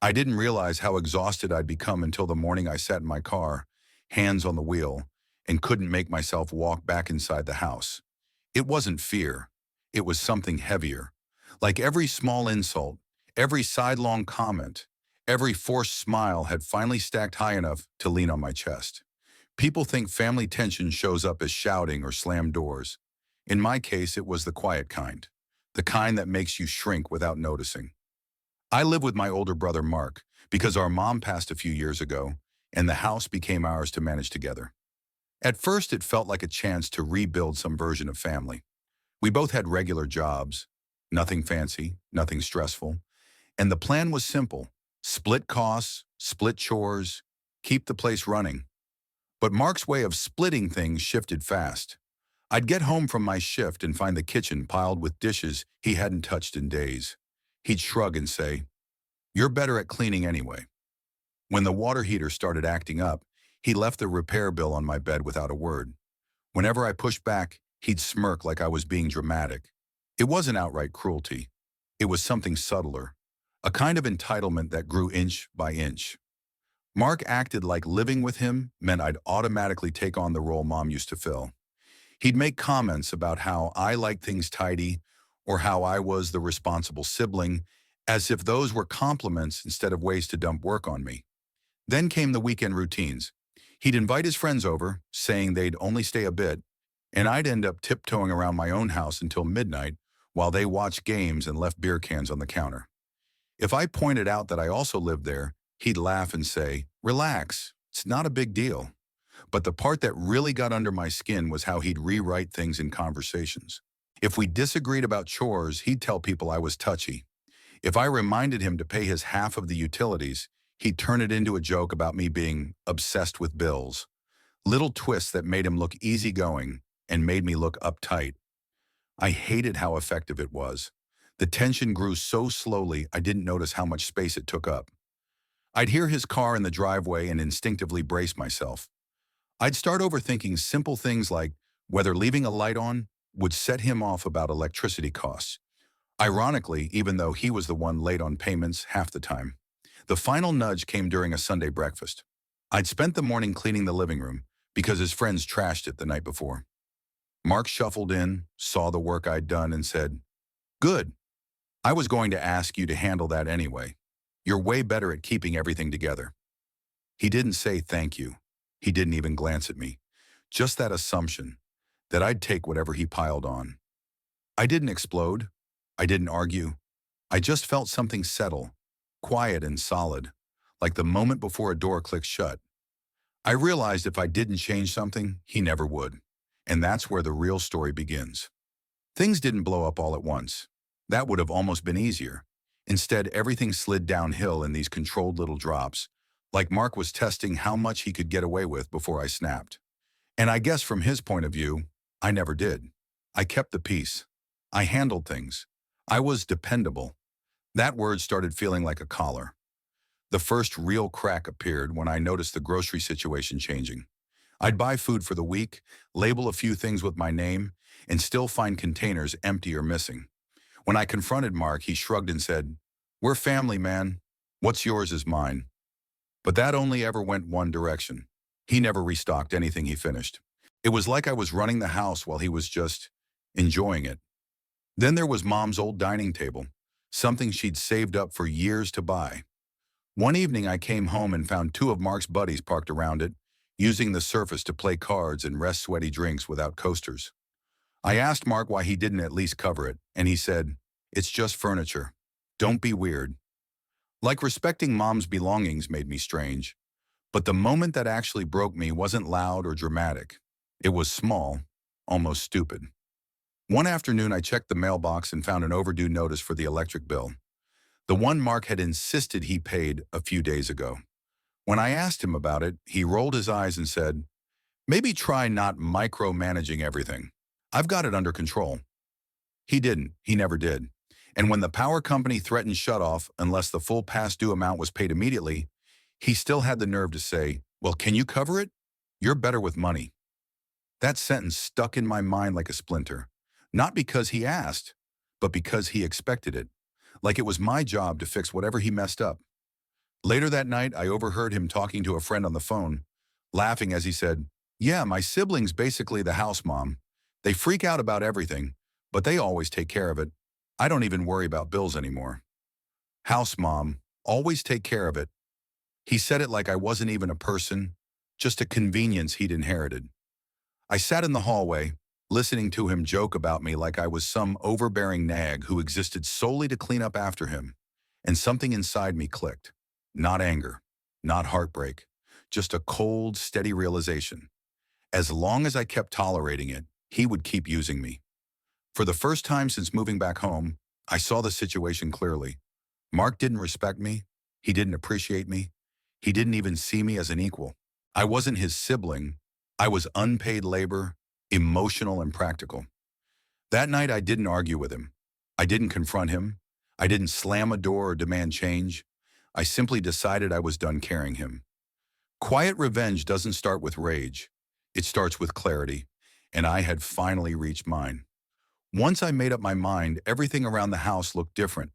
I didn't realize how exhausted I'd become until the morning I sat in my car, hands on the wheel, and couldn't make myself walk back inside the house. It wasn't fear. It was something heavier. Like every small insult, every sidelong comment, every forced smile had finally stacked high enough to lean on my chest. People think family tension shows up as shouting or slammed doors. In my case, it was the quiet kind, the kind that makes you shrink without noticing. I live with my older brother, Mark, because our mom passed a few years ago, and the house became ours to manage together. At first, it felt like a chance to rebuild some version of family. We both had regular jobs, nothing fancy, nothing stressful, and the plan was simple: split costs, split chores, keep the place running. But Mark's way of splitting things shifted fast. I'd get home from my shift and find the kitchen piled with dishes he hadn't touched in days. He'd shrug and say, "You're better at cleaning anyway." When the water heater started acting up, he left the repair bill on my bed without a word. Whenever I pushed back, he'd smirk like I was being dramatic. It wasn't outright cruelty. It was something subtler, a kind of entitlement that grew inch by inch. Mark acted like living with him meant I'd automatically take on the role Mom used to fill. He'd make comments about how I liked things tidy or how I was the responsible sibling, as if those were compliments instead of ways to dump work on me. Then came the weekend routines. He'd invite his friends over, saying they'd only stay a bit, and I'd end up tiptoeing around my own house until midnight while they watched games and left beer cans on the counter. If I pointed out that I also lived there, he'd laugh and say, "Relax, it's not a big deal." But the part that really got under my skin was how he'd rewrite things in conversations. If we disagreed about chores, he'd tell people I was touchy. If I reminded him to pay his half of the utilities, he'd turn it into a joke about me being obsessed with bills. Little twists that made him look easygoing and made me look uptight. I hated how effective it was. The tension grew so slowly I didn't notice how much space it took up. I'd hear his car in the driveway and instinctively brace myself. I'd start overthinking simple things like whether leaving a light on would set him off about electricity costs. Ironically, even though he was the one late on payments half the time. The final nudge came during a Sunday breakfast. I'd spent the morning cleaning the living room because his friends trashed it the night before. Mark shuffled in, saw the work I'd done, and said, "Good. I was going to ask you to handle that anyway. You're way better at keeping everything together." He didn't say thank you. He didn't even glance at me. Just that assumption that I'd take whatever he piled on. I didn't explode. I didn't argue. I just felt something settle, quiet and solid, like the moment before a door clicks shut. I realized if I didn't change something, he never would. And that's where the real story begins. Things didn't blow up all at once. That would have almost been easier. Instead, everything slid downhill in these controlled little drops, like Mark was testing how much he could get away with before I snapped. And I guess from his point of view, I never did. I kept the peace. I handled things. I was dependable. That word started feeling like a collar. The first real crack appeared when I noticed the grocery situation changing. I'd buy food for the week, label a few things with my name, and still find containers empty or missing. When I confronted Mark, he shrugged and said, "We're family, man. What's yours is mine." But that only ever went one direction. He never restocked anything he finished. It was like I was running the house while he was just enjoying it. Then there was Mom's old dining table, something she'd saved up for years to buy. One evening I came home and found two of Mark's buddies parked around it, using the surface to play cards and rest sweaty drinks without coasters. I asked Mark why he didn't at least cover it, and he said, "It's just furniture. Don't be weird." Like respecting Mom's belongings made me strange. But the moment that actually broke me wasn't loud or dramatic. It was small, almost stupid. One afternoon I checked the mailbox and found an overdue notice for the electric bill, the one Mark had insisted he paid a few days ago. When I asked him about it, he rolled his eyes and said, "Maybe try not micromanaging everything. I've got it under control." He didn't. He never did. And when the power company threatened shutoff unless the full past due amount was paid immediately, he still had the nerve to say, "Well, can you cover it? You're better with money." That sentence stuck in my mind like a splinter. Not because he asked, but because he expected it. Like it was my job to fix whatever he messed up. Later that night, I overheard him talking to a friend on the phone, laughing as he said, "Yeah, my siblings basically the house mom. They freak out about everything, but they always take care of it. I don't even worry about bills anymore. House mom, always take care of it." He said it like I wasn't even a person, just a convenience he'd inherited. I sat in the hallway, listening to him joke about me like I was some overbearing nag who existed solely to clean up after him, and something inside me clicked. Not anger, not heartbreak, just a cold, steady realization. As long as I kept tolerating it, he would keep using me. For the first time since moving back home, I saw the situation clearly. Mark didn't respect me. He didn't appreciate me. He didn't even see me as an equal. I wasn't his sibling. I was unpaid labor, emotional and practical. That night, I didn't argue with him. I didn't confront him. I didn't slam a door or demand change. I simply decided I was done carrying him. Quiet revenge doesn't start with rage. It starts with clarity, and I had finally reached mine. Once I made up my mind, everything around the house looked different.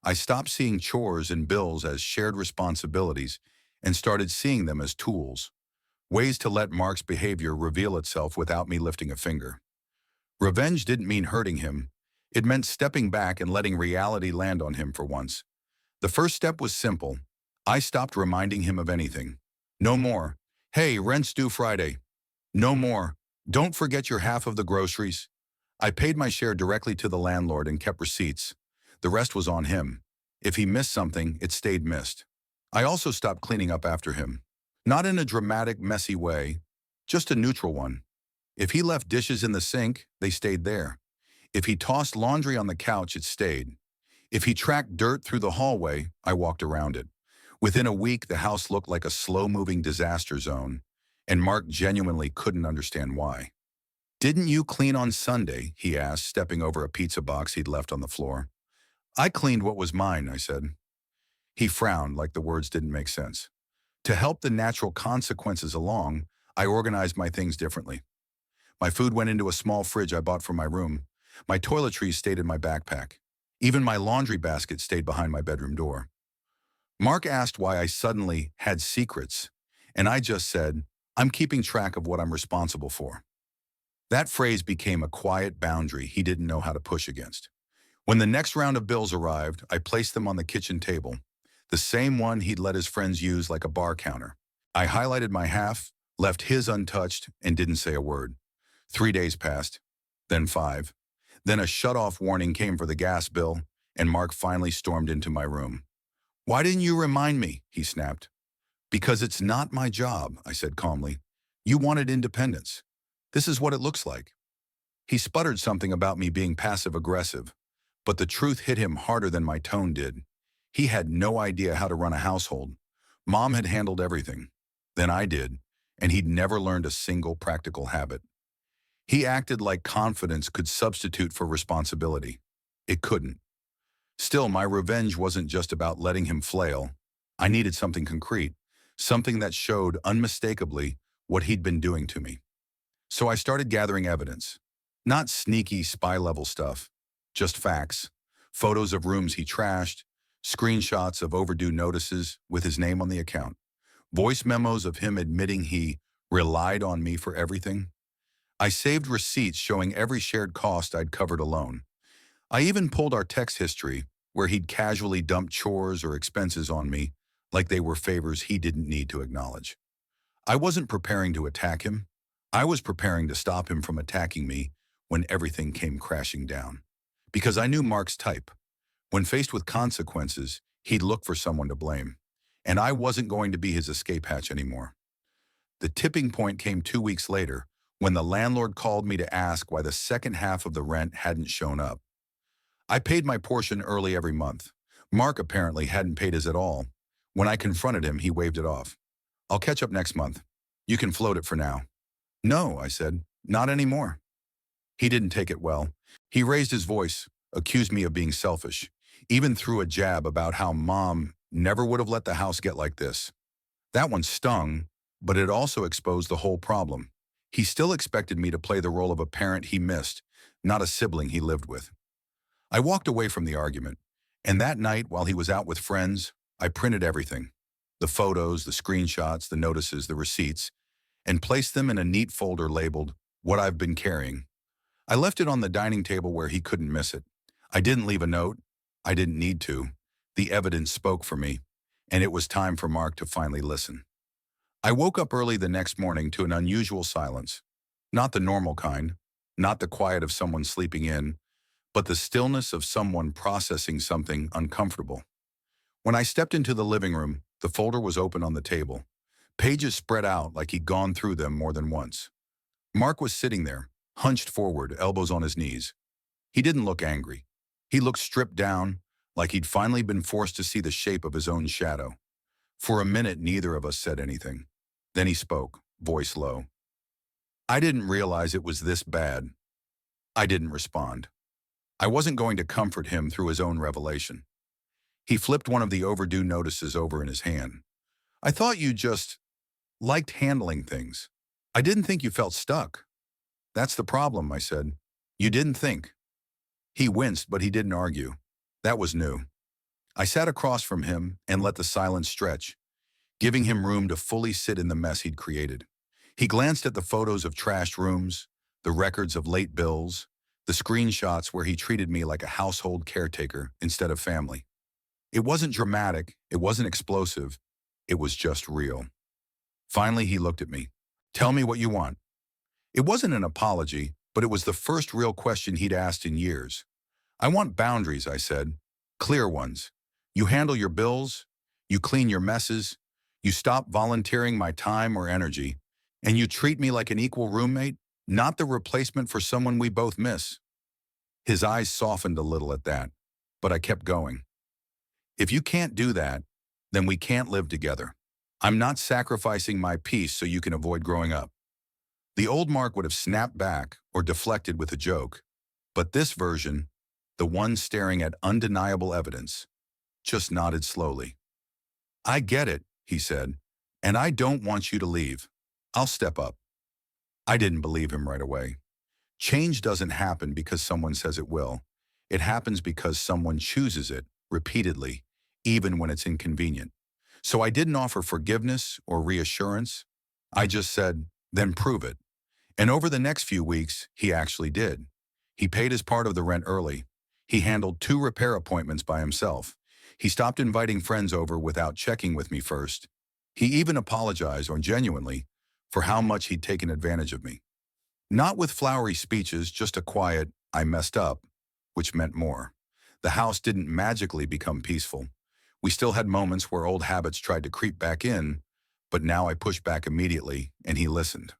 I stopped seeing chores and bills as shared responsibilities and started seeing them as tools, ways to let Mark's behavior reveal itself without me lifting a finger. Revenge didn't mean hurting him. It meant stepping back and letting reality land on him for once. The first step was simple. I stopped reminding him of anything. No more, "Hey, rent's due Friday." No more, "Don't forget your half of the groceries." I paid my share directly to the landlord and kept receipts. The rest was on him. If he missed something, it stayed missed. I also stopped cleaning up after him. Not in a dramatic, messy way, just a neutral one. If he left dishes in the sink, they stayed there. If he tossed laundry on the couch, it stayed. If he tracked dirt through the hallway, I walked around it. Within a week, the house looked like a slow-moving disaster zone, and Mark genuinely couldn't understand why. "Didn't you clean on Sunday?" he asked, stepping over a pizza box he'd left on the floor. "I cleaned what was mine," I said. He frowned like the words didn't make sense. To help the natural consequences along, I organized my things differently. My food went into a small fridge I bought for my room. My toiletries stayed in my backpack. Even my laundry basket stayed behind my bedroom door. Mark asked why I suddenly had secrets, and I just said, "I'm keeping track of what I'm responsible for." That phrase became a quiet boundary he didn't know how to push against. When the next round of bills arrived, I placed them on the kitchen table, the same one he'd let his friends use like a bar counter. I highlighted my half, left his untouched, and didn't say a word. 3 days passed, then 5. Then a shut-off warning came for the gas bill, and Mark finally stormed into my room. "Why didn't you remind me?" he snapped. "Because it's not my job," I said calmly. "You wanted independence. This is what it looks like." He sputtered something about me being passive-aggressive, but the truth hit him harder than my tone did. He had no idea how to run a household. Mom had handled everything. Then I did, and he'd never learned a single practical habit. He acted like confidence could substitute for responsibility. It couldn't. Still, my revenge wasn't just about letting him flail. I needed something concrete, something that showed unmistakably what he'd been doing to me. So I started gathering evidence. Not sneaky spy-level stuff, just facts. Photos of rooms he trashed, screenshots of overdue notices with his name on the account, voice memos of him admitting he relied on me for everything. I saved receipts showing every shared cost I'd covered alone. I even pulled our text history, where he'd casually dumped chores or expenses on me like they were favors he didn't need to acknowledge. I wasn't preparing to attack him. I was preparing to stop him from attacking me when everything came crashing down. Because I knew Mark's type. When faced with consequences, he'd look for someone to blame. And I wasn't going to be his escape hatch anymore. The tipping point came 2 weeks later, when the landlord called me to ask why the second half of the rent hadn't shown up. I paid my portion early every month. Mark apparently hadn't paid his at all. When I confronted him, he waved it off. "I'll catch up next month. You can float it for now." "No," I said, "not anymore." He didn't take it well. He raised his voice, accused me of being selfish, even threw a jab about how Mom never would have let the house get like this. That one stung, but it also exposed the whole problem. He still expected me to play the role of a parent he missed, not a sibling he lived with. I walked away from the argument, and that night, while he was out with friends, I printed everything. the photos, the screenshots, the notices, the receipts, and placed them in a neat folder labeled, "What I've been carrying." I left it on the dining table where he couldn't miss it. I didn't leave a note. I didn't need to. The evidence spoke for me, and it was time for Mark to finally listen. I woke up early the next morning to an unusual silence. Not the normal kind, not the quiet of someone sleeping in, but the stillness of someone processing something uncomfortable. When I stepped into the living room, the folder was open on the table. Pages spread out like he'd gone through them more than once. Mark was sitting there, hunched forward, elbows on his knees. He didn't look angry. He looked stripped down, like he'd finally been forced to see the shape of his own shadow. For a minute, neither of us said anything. Then he spoke, voice low. "I didn't realize it was this bad." I didn't respond. I wasn't going to comfort him through his own revelation. He flipped one of the overdue notices over in his hand. "I thought you just liked handling things. I didn't think you felt stuck." "That's the problem," I said. "You didn't think." He winced, but he didn't argue. That was new. I sat across from him and let the silence stretch, giving him room to fully sit in the mess he'd created. He glanced at the photos of trashed rooms, the records of late bills, the screenshots where he treated me like a household caretaker instead of family. It wasn't dramatic, it wasn't explosive, it was just real. Finally, he looked at me. "Tell me what you want." It wasn't an apology, but it was the first real question he'd asked in years. "I want boundaries," I said. "Clear ones. You handle your bills, you clean your messes, you stop volunteering my time or energy, and you treat me like an equal roommate, not the replacement for someone we both miss." His eyes softened a little at that, but I kept going. "If you can't do that, then we can't live together. I'm not sacrificing my peace so you can avoid growing up." The old Mark would have snapped back or deflected with a joke, but this version, the one staring at undeniable evidence, just nodded slowly. "I get it," he said, "and I don't want you to leave. I'll step up." I didn't believe him right away. Change doesn't happen because someone says it will. It happens because someone chooses it, repeatedly, even when it's inconvenient. So I didn't offer forgiveness or reassurance. I just said, "Then prove it." And over the next few weeks, he actually did. He paid his part of the rent early. He handled 2 repair appointments by himself. He stopped inviting friends over without checking with me first. He even apologized, or genuinely, for how much he'd taken advantage of me. Not with flowery speeches, just a quiet, "I messed up," which meant more. The house didn't magically become peaceful. We still had moments where old habits tried to creep back in, but now I pushed back immediately, and he listened.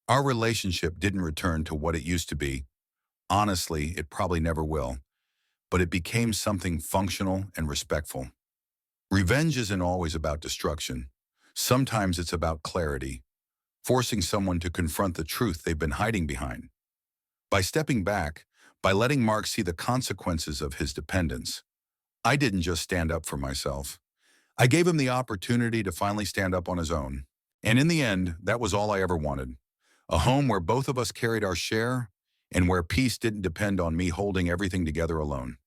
Our relationship didn't return to what it used to be. Honestly, it probably never will. But it became something functional and respectful. Revenge isn't always about destruction. Sometimes it's about clarity, forcing someone to confront the truth they've been hiding behind. By stepping back, by letting Mark see the consequences of his dependence, I didn't just stand up for myself. I gave him the opportunity to finally stand up on his own. And in the end, that was all I ever wanted. A home where both of us carried our share, and where peace didn't depend on me holding everything together alone.